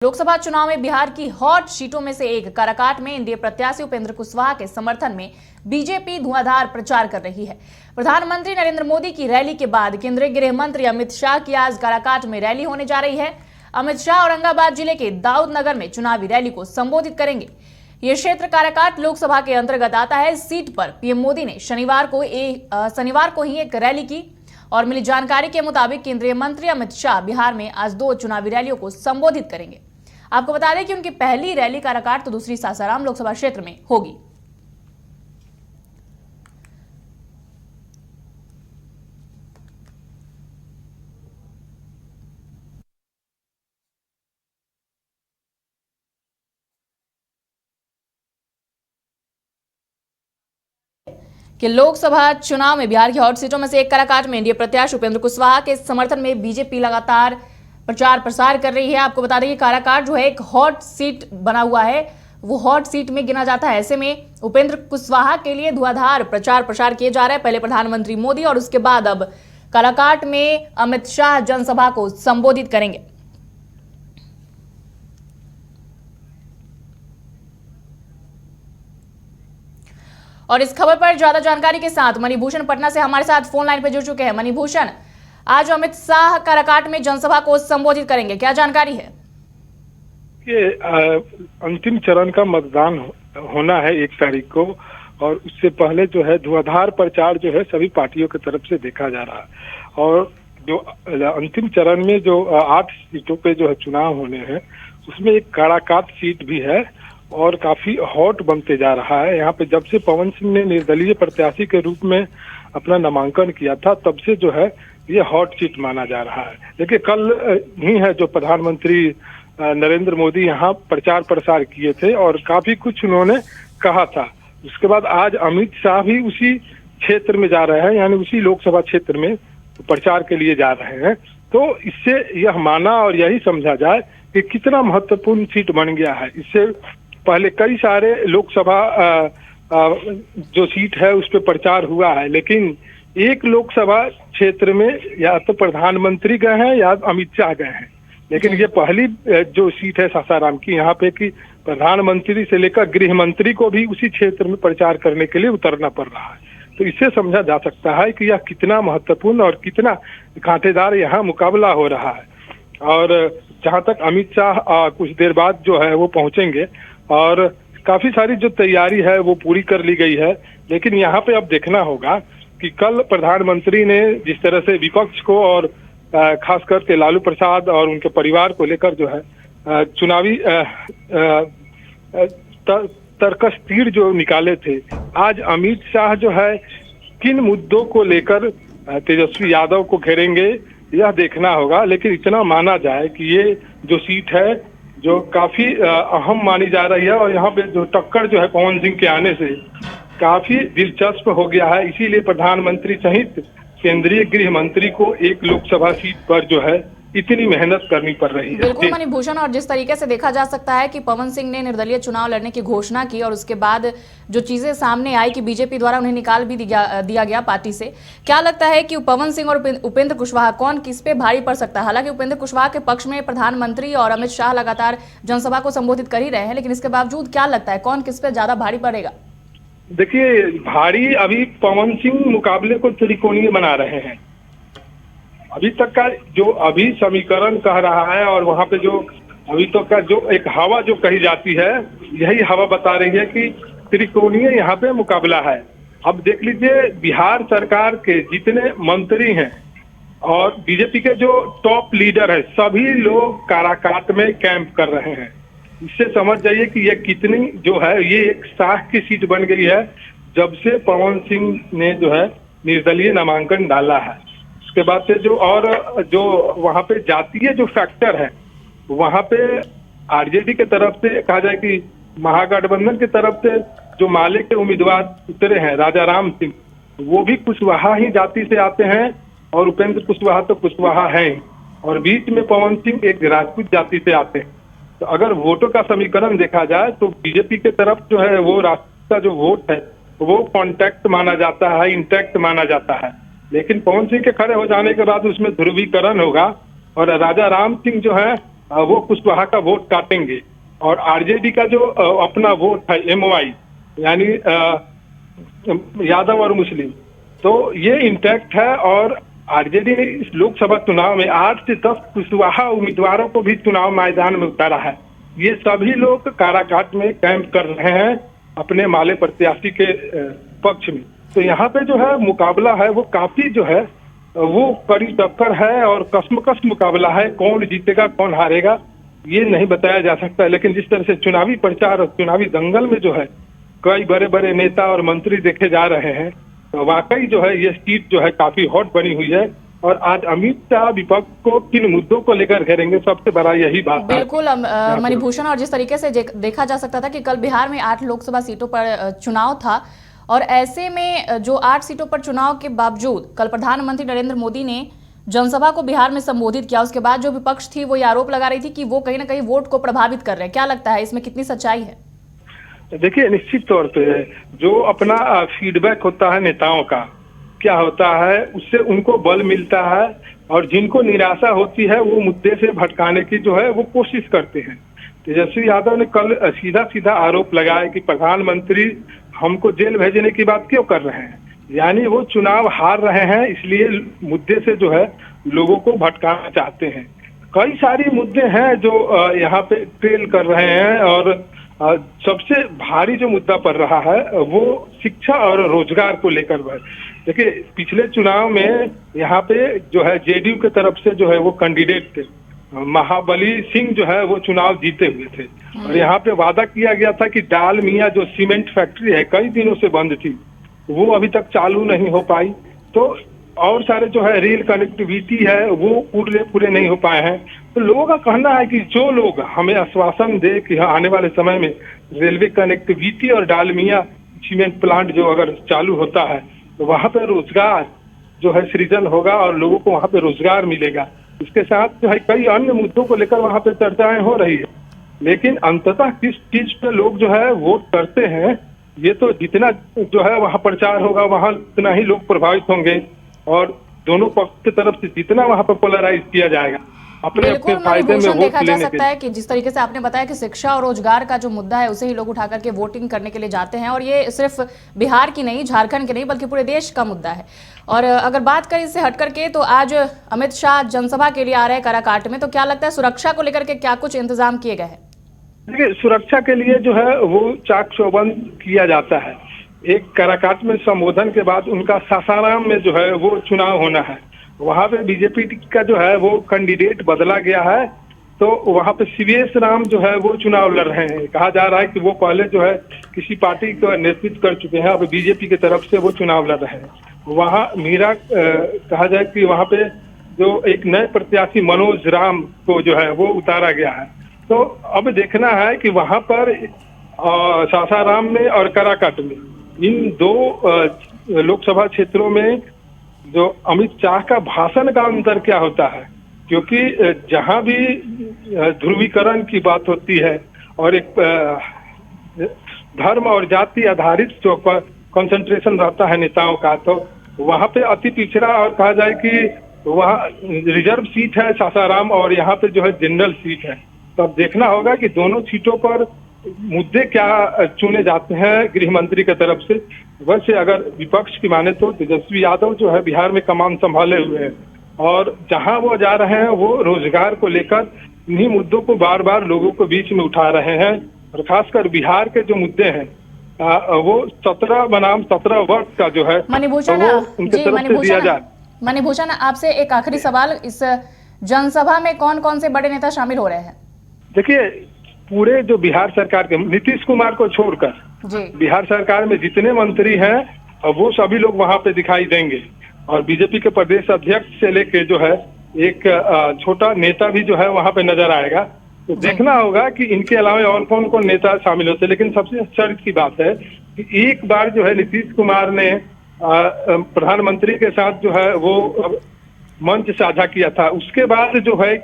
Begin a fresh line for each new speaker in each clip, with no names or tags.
लोकसभा चुनाव में बिहार की हॉट सीटों में से एक काराकाट में एनडीए प्रत्याशी उपेंद्र कुशवाहा के समर्थन में बीजेपी धुआंधार प्रचार कर रही है। प्रधानमंत्री नरेंद्र मोदी की रैली के बाद केंद्रीय गृह मंत्री अमित शाह की आज काराकाट में रैली होने जा रही है। अमित शाह औरंगाबाद जिले के दाऊदनगर में चुनावी रैली को संबोधित करेंगे। ये क्षेत्र काराकाट लोकसभा के अंतर्गत आता है। इस सीट पर पीएम मोदी ने शनिवार को ही एक रैली की और मिली जानकारी के मुताबिक केंद्रीय मंत्री अमित शाह बिहार में आज 2 चुनावी रैलियों को संबोधित करेंगे। आपको बता दें कि उनकी पहली रैली काराकाट तो दूसरी सासाराम लोकसभा क्षेत्र में होगी। कि लोकसभा चुनाव में बिहार की हॉट सीटों में से एक काराकाट में एनडीए प्रत्याशी उपेंद्र कुशवाहा के समर्थन में बीजेपी लगातार प्रचार प्रसार कर रही है। आपको बता दें कि काराकाट जो है एक हॉट सीट बना हुआ है, वो हॉट सीट में गिना जाता है। ऐसे में उपेंद्र कुशवाहा के लिए धुआंधार प्रचार प्रसार किए जा रहे हैं। पहले प्रधानमंत्री मोदी और उसके बाद अब काराकाट में अमित शाह जनसभा को संबोधित करेंगे। और इस खबर पर ज्यादा जानकारी के साथ मणिभूषण पटना से हमारे साथ फोन लाइन पर जुड़ चुके हैं। मणिभूषण, आज अमित शाह काराकाट में जनसभा को संबोधित करेंगे, क्या जानकारी है?
अंतिम चरण का मतदान होना है 1 तारीख को, और उससे पहले जो है धुआंधार प्रचार जो है सभी पार्टियों की तरफ से देखा जा रहा है। और जो अंतिम चरण में जो 8 सीटों पे जो है चुनाव होने हैं, उसमें एक काराकाट सीट भी है और काफी हॉट बनते जा रहा है। यहाँ पे जब से पवन सिंह ने निर्दलीय प्रत्याशी के रूप में अपना नामांकन किया था, तब से जो है ये हॉट सीट माना जा रहा है। देखिए, कल ही है जो प्रधानमंत्री नरेंद्र मोदी यहाँ प्रचार प्रसार किए थे और काफी कुछ उन्होंने कहा था। उसके बाद आज अमित शाह भी उसी क्षेत्र में जा रहे हैं, यानी उसी लोकसभा क्षेत्र में प्रचार के लिए जा रहे हैं। तो इससे यह माना और यही समझा जाए कि कितना महत्वपूर्ण सीट बन गया है। इससे पहले कई सारे लोकसभा जो सीट है उस पर प्रचार हुआ है, लेकिन एक लोकसभा क्षेत्र में या तो प्रधानमंत्री गए हैं या अमित शाह गए हैं। लेकिन ये पहली जो सीट है सासाराम की, यहाँ पे कि प्रधानमंत्री से लेकर गृह मंत्री को भी उसी क्षेत्र में प्रचार करने के लिए उतरना पड़ रहा है। तो इससे समझा जा सकता है कि यह कितना महत्वपूर्ण और कितना कांटेदार यहाँ मुकाबला हो रहा है। और जहाँ तक अमित शाह कुछ देर बाद जो है वो पहुंचेंगे और काफी सारी जो तैयारी है वो पूरी कर ली गई है। लेकिन यहाँ पे अब देखना होगा कि कल प्रधानमंत्री ने जिस तरह से विपक्ष को और खास करके लालू प्रसाद और उनके परिवार को लेकर जो है चुनावी तर्कस तीर जो निकाले थे, आज अमित शाह जो है किन मुद्दों को लेकर तेजस्वी यादव को घेरेंगे यह देखना होगा। लेकिन इतना माना जाए कि ये जो सीट है जो काफी अहम मानी जा रही है, और यहाँ पे जो टक्कर जो है पवन सिंह के आने से काफी दिलचस्प हो गया है। इसीलिए प्रधानमंत्री सहित केंद्रीय गृह मंत्री को एक लोकसभा सीट पर जो है इतनी मेहनत करनी पड़ रही है।
बिल्कुल मणिभूषण, और जिस तरीके से देखा जा सकता है कि पवन सिंह ने निर्दलीय चुनाव लड़ने की घोषणा की और उसके बाद जो चीजें सामने आई कि बीजेपी द्वारा उन्हें निकाल भी दिया गया पार्टी से, क्या लगता है कि पवन सिंह और उपेंद्र कुशवाहा कौन किस पे भारी पड़ सकता है? हालांकि उपेंद्र कुशवाहा के पक्ष में प्रधानमंत्री और अमित शाह लगातार जनसभा को संबोधित कर ही रहे हैं, लेकिन इसके बावजूद क्या लगता है कौन किस पे ज्यादा भारी पड़ेगा?
देखिए, भारी अभी पवन सिंह मुकाबले को त्रिकोणीय बना रहे हैं। अभी तक का जो अभी समीकरण कह रहा है और वहां पे जो अभी तक का जो एक हवा जो कही जाती है, यही हवा बता रही है कि त्रिकोणीय यहाँ पे मुकाबला है। अब देख लीजिए, बिहार सरकार के जितने मंत्री हैं और बीजेपी के जो टॉप लीडर है, सभी लोग काराकाट में कैंप कर रहे हैं। इससे समझ जाइए कि ये कितनी जो है ये एक साख की सीट बन गई है जब से पवन सिंह ने जो है निर्दलीय नामांकन डाला है। उसके बाद से जो वहां पे जातीय जो फैक्टर है, वहां पे आरजेडी के तरफ से कहा जाए कि महागठबंधन की तरफ से जो माले के उम्मीदवार उतरे हैं राजा राम सिंह, वो भी कुशवाहा ही जाति से आते हैं और उपेंद्र कुशवाहा तो कुशवाहा है, और बीच में पवन सिंह एक राजपूत जाति से आते हैं। तो अगर वोटों का समीकरण देखा जाए तो बीजेपी के तरफ जो है वो राष्ट्र का जो वोट है वो कॉन्टैक्ट माना जाता है, इंटैक्ट माना जाता है। लेकिन पवन सिंह के खड़े हो जाने के बाद उसमें ध्रुवीकरण होगा और राजा राम सिंह जो है वो कुशवाहा का वोट काटेंगे और आरजेडी का जो अपना वोट है एमओआई यानी यादव और मुस्लिम, तो ये इंटैक्ट है। और आरजेडी ने इस लोकसभा चुनाव में 8 से 10 कुशवाहा उम्मीदवारों को भी चुनाव मैदान में उतारा है। ये सभी लोग काराकाट में कैंप कर रहे हैं अपने माले प्रत्याशी के पक्ष में। तो यहाँ पे जो है मुकाबला है वो काफी जो है वो कड़ी टक्कर है और कश्मकश मुकाबला है। कौन जीतेगा कौन हारेगा ये नहीं बताया जा सकता है, लेकिन जिस तरह से चुनावी प्रचार और चुनावी दंगल में जो है कई बड़े बड़े नेता और मंत्री देखे जा रहे हैं, तो वाकई जो है ये सीट जो है काफी हॉट बनी हुई है। और आज अमित शाह विपक्ष को किन मुद्दों को लेकर घेरेंगे, सबसे बड़ा यही बात है।
बिल्कुल मणिभूषण, और जिस तरीके से देखा जा सकता था कि कल बिहार में 8 लोकसभा सीटों पर चुनाव था, और ऐसे में जो 8 सीटों पर चुनाव के बावजूद कल प्रधानमंत्री नरेंद्र मोदी ने जनसभा को बिहार में संबोधित किया। उसके बाद जो विपक्ष थी वो ये आरोप लगा रही थी कि वो कहीं ना कहीं वोट को प्रभावित कर रहे हैं। क्या लगता है इसमें कितनी सच्चाई है?
देखिए, निश्चित तौर पे जो अपना फीडबैक होता है नेताओं का, क्या होता है उससे उनको बल मिलता है, और जिनको निराशा होती है वो मुद्दे से भटकाने की जो है वो कोशिश करते हैं। तेजस्वी यादव ने कल सीधा सीधा आरोप लगाया कि प्रधानमंत्री हमको जेल भेजने की बात क्यों कर रहे हैं, यानी वो चुनाव हार रहे हैं इसलिए मुद्दे से जो है लोगों को भटकाना चाहते हैं। कई सारे मुद्दे हैं जो यहाँ पे ट्रेल कर रहे हैं, और सबसे भारी जो मुद्दा पड़ रहा है वो शिक्षा और रोजगार को लेकर है। देखिए, पिछले चुनाव में यहाँ पे जो है जेडीयू की तरफ से जो है वो कैंडिडेट थे, महाबली सिंह जो है वो चुनाव जीते हुए थे, और यहाँ पे वादा किया गया था कि डालमिया जो सीमेंट फैक्ट्री है कई दिनों से बंद थी, वो अभी तक चालू नहीं हो पाई। तो और सारे जो है रेल कनेक्टिविटी है वो पूरे नहीं हो पाए हैं। तो लोगों का कहना है कि जो लोग हमें आश्वासन दे कि आने वाले समय में रेलवे कनेक्टिविटी और डालमिया सीमेंट प्लांट जो अगर चालू होता है तो वहां पे रोजगार जो है सृजन होगा और लोगों को वहां पे रोजगार मिलेगा। इसके साथ जो है कई अन्य मुद्दों को लेकर वहां पे चर्चाएं हो रही है, लेकिन अंततः किस चीज पे लोग जो है वोट करते हैं ये तो जितना जो है वहां प्रचार होगा वहां उतना ही लोग प्रभावित होंगे, और दोनों पक्ष की तरफ से जितना वहां पर पोलराइज किया जाएगा अपने अपने फायदे में वोट
देखा जा
लेने
सकता है कि जिस तरीके से आपने बताया कि शिक्षा और रोजगार का जो मुद्दा है उसे ही लोग उठा करके वोटिंग करने के लिए जाते हैं, और ये सिर्फ बिहार की नहीं, झारखंड की नहीं, बल्कि पूरे देश का मुद्दा है। और अगर बात करें इससे हट करके, तो आज अमित शाह जनसभा के लिए आ रहे हैं काराकाट में, तो क्या लगता है सुरक्षा को लेकर के क्या कुछ इंतजाम किए गए हैं?
देखिए, सुरक्षा के लिए जो है वो चाक चौबंद किया जाता है। एक काराकाट में संबोधन के बाद उनका सासाराम में जो है वो चुनाव होना है, वहां पे बीजेपी का जो है वो कैंडिडेट बदला गया है, तो वहां पे सीवीएस राम जो है वो चुनाव लड़ रहे हैं। कहा जा रहा है कि वो पहले जो है किसी पार्टी का नेतृत्व कर चुके हैं, अब बीजेपी की तरफ से वो चुनाव लड़ रहे हैं। वहां मीरा कहा जाए कि वहां पे जो एक नए प्रत्याशी मनोज राम को जो है वो उतारा गया है। तो अब देखना है कि वहां पर सासाराम में और काराकाट में इन दो लोकसभा क्षेत्रों में जो अमित शाह का भाषण का अंतर क्या होता है, क्योंकि जहां भी ध्रुवीकरण की बात होती है और एक धर्म और जाति आधारित जो कंसंट्रेशन रहता है नेताओं का, तो वहां पे अति पिछड़ा और कहा जाए कि वहाँ रिजर्व सीट है सासाराम और यहाँ पे जो है जनरल सीट है। तो अब देखना होगा कि दोनों सीटों पर मुद्दे क्या चुने जाते हैं गृह मंत्री की तरफ से। वैसे अगर विपक्ष की माने तो तेजस्वी यादव जो है बिहार में कमान संभाले हुए हैं, और जहां वो जा रहे हैं वो रोजगार को लेकर इन्हीं मुद्दों को बार बार लोगों को बीच में उठा रहे हैं। और खासकर बिहार के जो मुद्दे हैं वो 17 बनाम 17 वर्ष का जो है
मणिभूषण
उनके तरफ से दिया जाए।
मणिभूषण, आपसे एक आखिरी सवाल, इस जनसभा में कौन कौन से बड़े नेता शामिल हो रहे हैं?
देखिए, पूरे जो बिहार सरकार के नीतीश कुमार को छोड़कर बिहार सरकार में जितने मंत्री हैं वो सभी लोग वहां पे दिखाई देंगे, और बीजेपी के प्रदेश अध्यक्ष से लेके जो है एक छोटा नेता भी जो है वहां पे नजर आएगा। तो देखना होगा कि इनके अलावा और कौन कौन नेता शामिल होते हैं। लेकिन सबसे आश्चर्य की बात है कि एक बार जो है नीतीश कुमार ने प्रधानमंत्री के साथ जो है वो मंच साझा किया था, उसके बाद जो है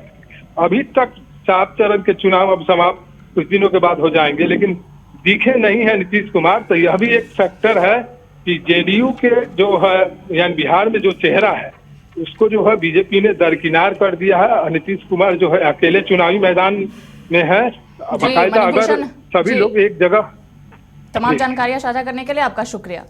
अभी तक 7 चरण के चुनाव अब समाप्त कुछ दिनों के बाद हो जाएंगे, लेकिन दिखे नहीं है नीतीश कुमार। तो यह भी एक फैक्टर है कि जेडीयू के जो है यानी बिहार में जो चेहरा है उसको जो है बीजेपी ने दरकिनार कर दिया है। नीतीश कुमार जो है अकेले चुनावी मैदान में है। बाकायदा अगर
मणिभूषण
सभी
जी,
लोग एक जगह।
तमाम जानकारियां साझा करने के लिए आपका शुक्रिया।